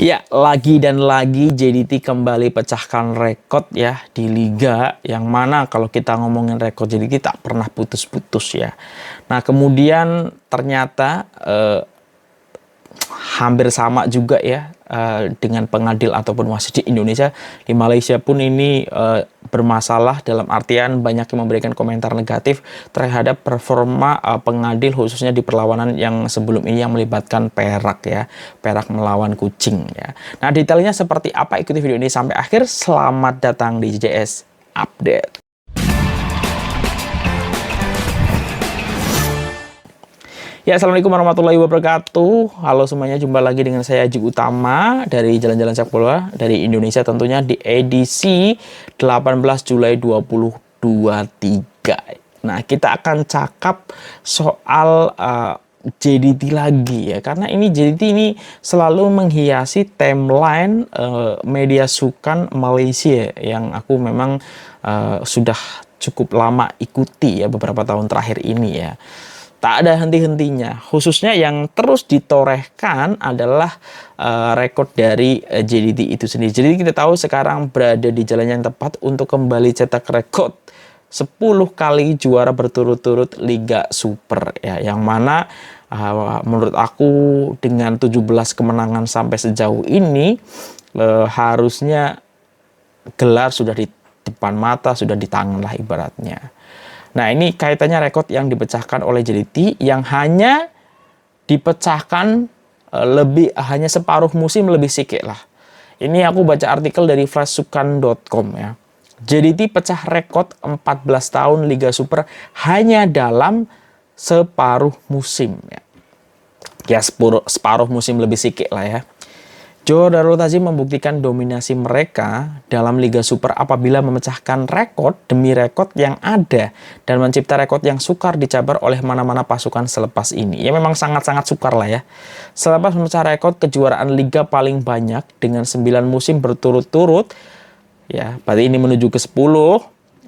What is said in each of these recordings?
Ya, lagi dan lagi JDT kembali pecahkan rekor ya di liga yang mana kalau kita ngomongin rekor JDT tak pernah putus-putus ya. Nah, kemudian ternyata hampir sama juga ya dengan pengadil ataupun wasit di Indonesia. Di Malaysia pun ini bermasalah dalam artian banyak yang memberikan komentar negatif terhadap performa pengadil khususnya di perlawanan yang sebelum ini yang melibatkan Perak ya. Perak melawan Kucing ya. Nah, detailnya seperti apa, ikuti video ini sampai akhir. Selamat datang di JJS Update. Ya, assalamualaikum warahmatullahi wabarakatuh. Halo semuanya, jumpa lagi dengan saya Aji Utama dari Jalan-Jalan Sepak Bola dari Indonesia tentunya di edisi 18 Juli 2023. Nah, kita akan cakap soal JDT lagi ya, karena ini JDT ini selalu menghiasi timeline media sukan Malaysia yang aku memang sudah cukup lama ikuti ya beberapa tahun terakhir ini ya. Tak ada henti-hentinya, khususnya yang terus ditorehkan adalah rekor dari JDT itu sendiri. Jadi kita tahu sekarang berada di jalan yang tepat untuk kembali cetak rekor 10 kali juara berturut-turut Liga Super ya, yang mana menurut aku dengan 17 kemenangan sampai sejauh ini harusnya gelar sudah di depan mata, sudah di tangan lah ibaratnya. Nah, ini kaitannya rekor yang dipecahkan oleh JDT yang hanya dipecahkan hanya separuh musim lebih sikit lah. Ini aku baca artikel dari flashsukan.com ya. JDT pecah rekor 14 tahun Liga Super hanya dalam separuh musim ya. Ya, separuh musim lebih sikit lah ya. Johor Darul Ta'zim membuktikan dominasi mereka dalam Liga Super apabila memecahkan rekor demi rekor yang ada dan mencipta rekor yang sukar dicabar oleh mana-mana pasukan selepas ini. Ya, memang sangat-sangat sukar lah ya. Selepas memecah rekor kejuaraan Liga paling banyak dengan 9 musim berturut-turut, ya, berarti ini menuju ke 10,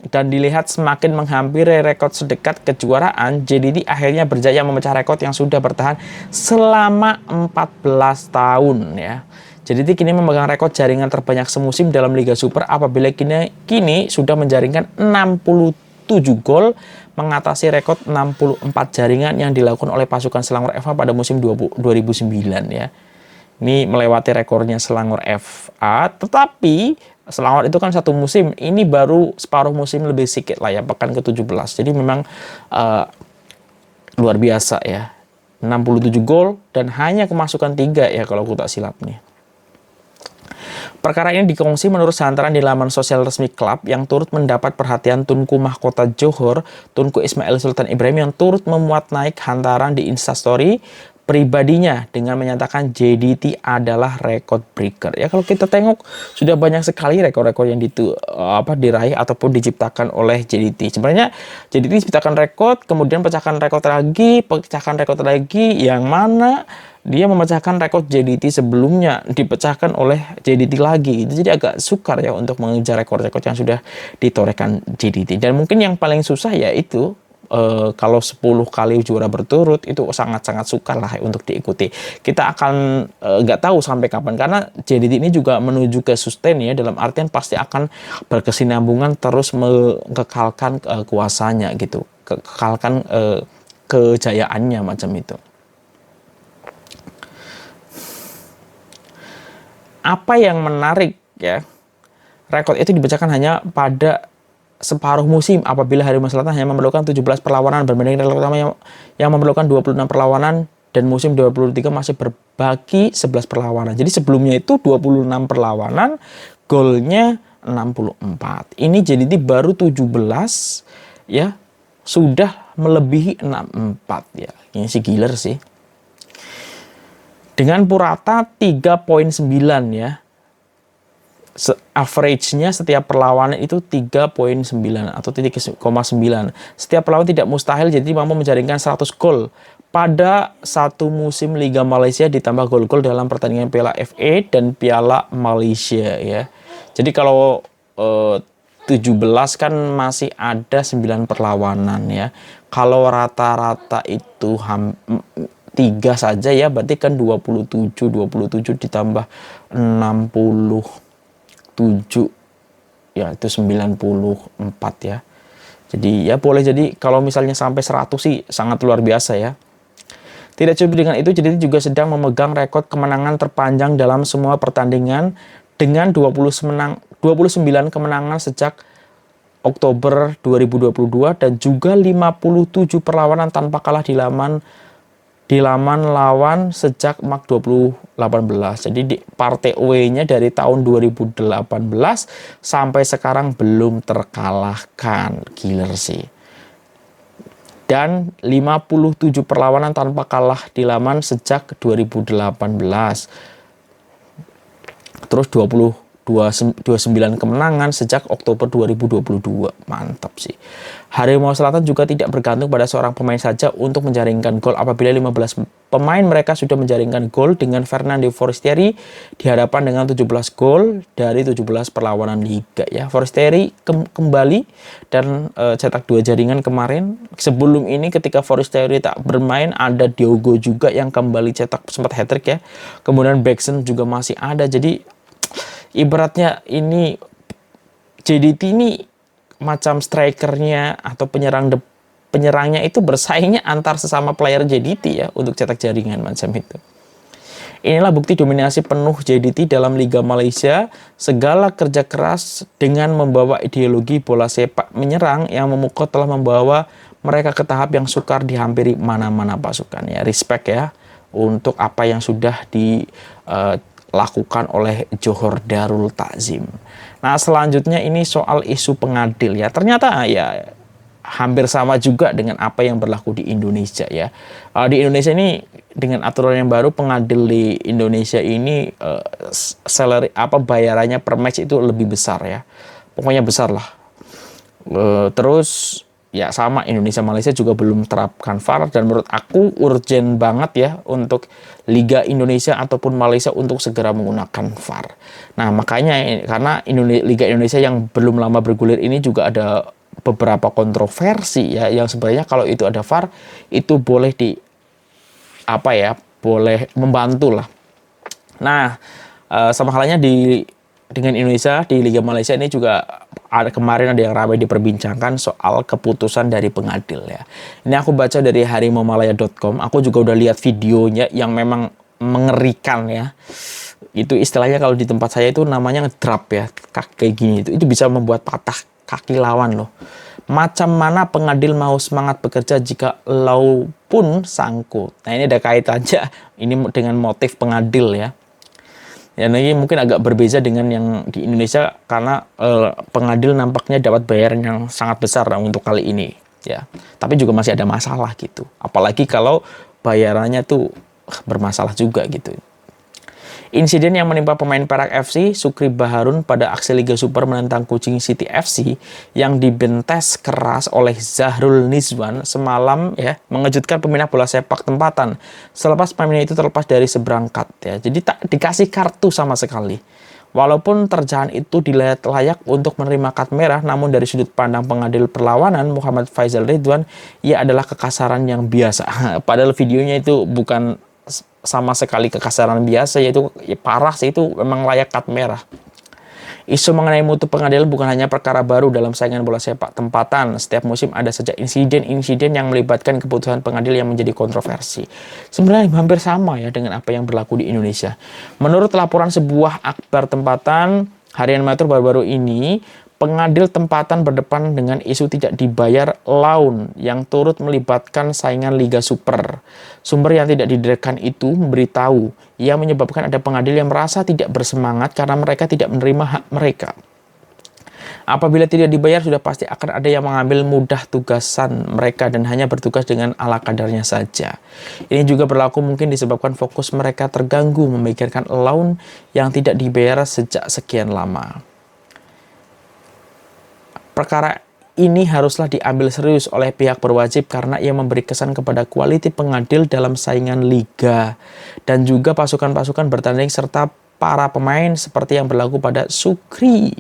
dan dilihat semakin menghampiri rekor sedekat kejuaraan, JDT akhirnya berjaya memecah rekor yang sudah bertahan selama 14 tahun ya. JDT kini memegang rekor jaringan terbanyak semusim dalam Liga Super apabila kini sudah menjaringkan 67 gol, mengatasi rekor 64 jaringan yang dilakukan oleh pasukan Selangor FA pada musim 2009 ya. Ini melewati rekornya Selangor FA, tetapi Selangor itu kan satu musim, ini baru separuh musim lebih sedikit lah ya, pekan ke-17. Jadi memang luar biasa ya. 67 gol dan hanya kemasukan 3 ya kalau aku tak silap nih. Perkara ini dikongsi menurut santaran di laman sosial resmi klub yang turut mendapat perhatian Tunku Mahkota Johor, Tunku Ismail Sultan Ibrahim, yang turut memuat naik hantaran di Instastory pribadinya dengan menyatakan JDT adalah record breaker. Ya, kalau kita tengok sudah banyak sekali rekor-rekor yang diraih ataupun diciptakan oleh JDT. Sebenarnya JDT ciptakan rekor, kemudian pecahkan rekor lagi, yang mana dia memecahkan rekor JDT sebelumnya, dipecahkan oleh JDT lagi. Jadi agak sukar ya untuk mengejar rekor-rekor yang sudah ditorehkan JDT. Dan mungkin yang paling susah yaitu kalau 10 kali juara berturut itu sangat-sangat sukar lah untuk diikuti. Kita akan nggak tahu sampai kapan, karena JDT ini juga menuju ke sustain ya, dalam artian pasti akan berkesinambungan terus mengekalkan kuasanya gitu, kekalkan kejayaannya macam itu. Apa yang menarik ya, rekor itu dipecahkan hanya pada separuh musim apabila Harimau Selatan hanya memerlukan 17 perlawanan berbanding rekor utama yang memerlukan 26 perlawanan, dan musim 2023 masih berbagi 11 perlawanan. Jadi sebelumnya itu 26 perlawanan, golnya 64. Ini JDT baru 17 ya, sudah melebihi 64 ya. Ini sih gila sih. Dengan purata 3,9 ya. Average-nya setiap perlawanan itu 3,9 atau 3,9. Setiap perlawanan tidak mustahil jadi mampu menjaringkan 100 gol pada satu musim Liga Malaysia, ditambah gol-gol dalam pertandingan Piala FA dan Piala Malaysia ya. Jadi kalau 17 kan masih ada 9 perlawanan ya. Kalau rata-rata itu 3 saja ya, berarti kan 27 ditambah 67 ya itu 94 ya. Jadi ya boleh jadi kalau misalnya sampai 100 sih sangat luar biasa ya. Tidak cukup dengan itu, JDT juga sedang memegang rekor kemenangan terpanjang dalam semua pertandingan dengan 29 kemenangan sejak Oktober 2022 dan juga 57 perlawanan tanpa kalah di laman lawan sejak Mac 2018. Jadi di partai away-nya dari tahun 2018 sampai sekarang belum terkalahkan. Gila sih. Dan 57 perlawanan tanpa kalah di laman sejak 2018. Terus 29 kemenangan sejak Oktober 2022. Mantap sih. Harimau Selatan juga tidak bergantung pada seorang pemain saja untuk menjaringkan gol. Apabila 15 pemain mereka sudah menjaringkan gol, dengan Fernando Forestieri dihadapkan dengan 17 gol dari 17 perlawanan liga ya. Forestieri kembali dan cetak 2 jaringan kemarin. Sebelum ini ketika Forestieri tak bermain, ada Diogo juga yang kembali cetak sempat hat-trick ya. Kemudian Bexen juga masih ada. Jadi ibaratnya ini JDT ini macam strikernya atau penyerangnya itu bersaingnya antar sesama player JDT ya untuk cetak jaringan macam itu. Inilah bukti dominasi penuh JDT dalam Liga Malaysia. Segala kerja keras dengan membawa ideologi bola sepak menyerang yang memukau telah membawa mereka ke tahap yang sukar dihampiri mana-mana pasukan ya. Respect ya untuk apa yang sudah dilakukan oleh Johor Darul Takzim. Nah selanjutnya ini soal isu pengadil ya. Ternyata ya hampir sama juga dengan apa yang berlaku di Indonesia ya. Di Indonesia ini dengan aturan yang baru, pengadil di Indonesia ini salary bayarannya per match itu lebih besar ya. Pokoknya besar lah. Terus ya sama Indonesia Malaysia juga belum terapkan VAR dan menurut aku urgent banget ya untuk Liga Indonesia ataupun Malaysia untuk segera menggunakan VAR. Nah makanya karena Liga Indonesia yang belum lama bergulir ini juga ada beberapa kontroversi ya yang sebenarnya kalau itu ada VAR itu boleh boleh membantu lah. Nah sama halnya dengan Indonesia di Liga Malaysia ini juga kemarin ada yang ramai diperbincangkan soal keputusan dari pengadil ya. Ini aku baca dari harimaumalaya.com. Aku juga udah lihat videonya yang memang mengerikan ya. Itu istilahnya kalau di tempat saya itu namanya ngedrap ya. Kayak gini itu bisa membuat patah kaki lawan loh. Macam mana pengadil mau semangat bekerja jika law pun sangkut. Nah ini ada kaitannya ini dengan motif pengadil ya. Ya ini mungkin agak berbeda dengan yang di Indonesia karena pengadil nampaknya dapat bayaran yang sangat besar untuk kali ini ya. Tapi juga masih ada masalah gitu. Apalagi kalau bayarannya tuh bermasalah juga gitu. Insiden yang menimpa pemain Perak FC, Sukri Baharun pada aksi Liga Super menentang Kuching City FC yang dibentes keras oleh Zahrul Nizwan semalam ya mengejutkan peminat bola sepak tempatan selepas pemain itu terlepas dari seberangkat ya. Jadi tak dikasih kartu sama sekali. Walaupun terjahan itu dilihat layak untuk menerima kartu merah, namun dari sudut pandang pengadil perlawanan Muhammad Faisal Ridwan, ia adalah kekasaran yang biasa. Padahal videonya itu bukan sama sekali kekasaran biasa, yaitu ya parah sih, itu memang layak kartu merah. Isu mengenai mutu pengadilan bukan hanya perkara baru dalam saingan bola sepak tempatan. Setiap musim ada saja insiden-insiden yang melibatkan keputusan pengadil yang menjadi kontroversi. Sebenarnya hampir sama ya dengan apa yang berlaku di Indonesia. Menurut laporan sebuah akhbar tempatan harian Metro baru-baru ini, pengadil tempatan berdepan dengan isu tidak dibayar laun yang turut melibatkan saingan Liga Super. Sumber yang tidak diderekan itu memberitahu yang menyebabkan ada pengadil yang merasa tidak bersemangat karena mereka tidak menerima hak mereka. Apabila tidak dibayar, sudah pasti akan ada yang mengambil mudah tugasan mereka dan hanya bertugas dengan ala kadarnya saja. Ini juga berlaku mungkin disebabkan fokus mereka terganggu memikirkan laun yang tidak dibayar sejak sekian lama. Perkara ini haruslah diambil serius oleh pihak berwajib karena ia memberi kesan kepada kualitas pengadil dalam saingan liga dan juga pasukan-pasukan bertanding serta para pemain seperti yang berlaku pada Sukri.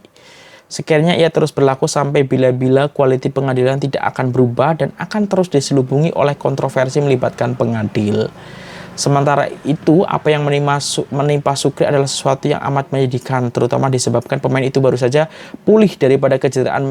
Sekiranya ia terus berlaku sampai bila-bila, kualiti pengadilan tidak akan berubah dan akan terus diselubungi oleh kontroversi melibatkan pengadil. Sementara itu, apa yang menimpa Sukri adalah sesuatu yang amat menyedihkan, terutama disebabkan pemain itu baru saja pulih daripada kecederaan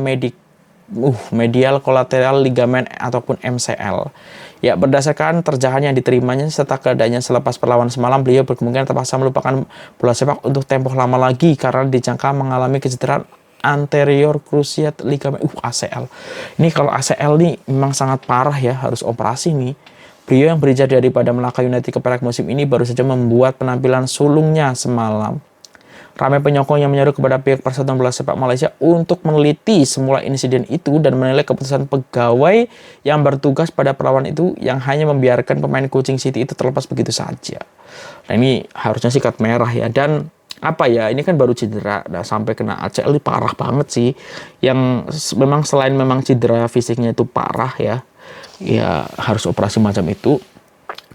medial kolateral ligamen ataupun MCL. Ya, berdasarkan terjemahan yang diterimanya serta keadaannya selepas perlawanan semalam, beliau berkemungkinan terpaksa melupakan bola sepak untuk tempoh lama lagi karena dijangka mengalami kecederaan anterior cruciate ligamen ACL. Ini kalau ACL nih memang sangat parah ya, harus operasi nih. Beliau yang berijah daripada Melaka United ke Perak musim ini baru saja membuat penampilan sulungnya semalam. Ramai penyokong yang menyeru kepada pihak Persatuan Bola Sepak Malaysia untuk meneliti semula insiden itu dan menilai keputusan pegawai yang bertugas pada perlawanan itu yang hanya membiarkan pemain Kuching City itu terlepas begitu saja. Nah, ini harusnya sikat merah ya. Dan apa ya, ini kan baru cedera, nah sampai kena ACL ini parah banget sih. Yang memang selain memang cedera fisiknya itu parah ya, ya harus operasi macam itu.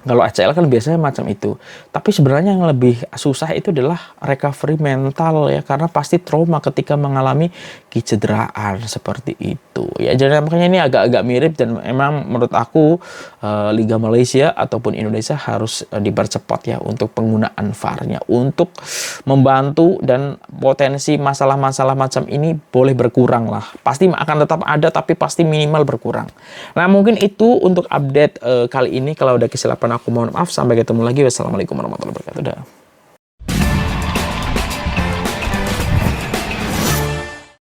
Kalau ACL kan biasanya macam itu. Tapi sebenarnya yang lebih susah itu adalah recovery mental ya, karena pasti trauma ketika mengalami kecederaan seperti itu. Ya, jadi makanya ini agak-agak mirip dan memang menurut aku Liga Malaysia ataupun Indonesia harus dipercepat ya untuk penggunaan VAR-nya untuk membantu dan potensi masalah-masalah macam ini boleh berkurang lah. Pasti akan tetap ada tapi pasti minimal berkurang. Nah, mungkin itu untuk update kali ini. Kalau ada kesilapan aku mohon maaf. Sampai ketemu lagi. Wassalamualaikum warahmatullahi wabarakatuh.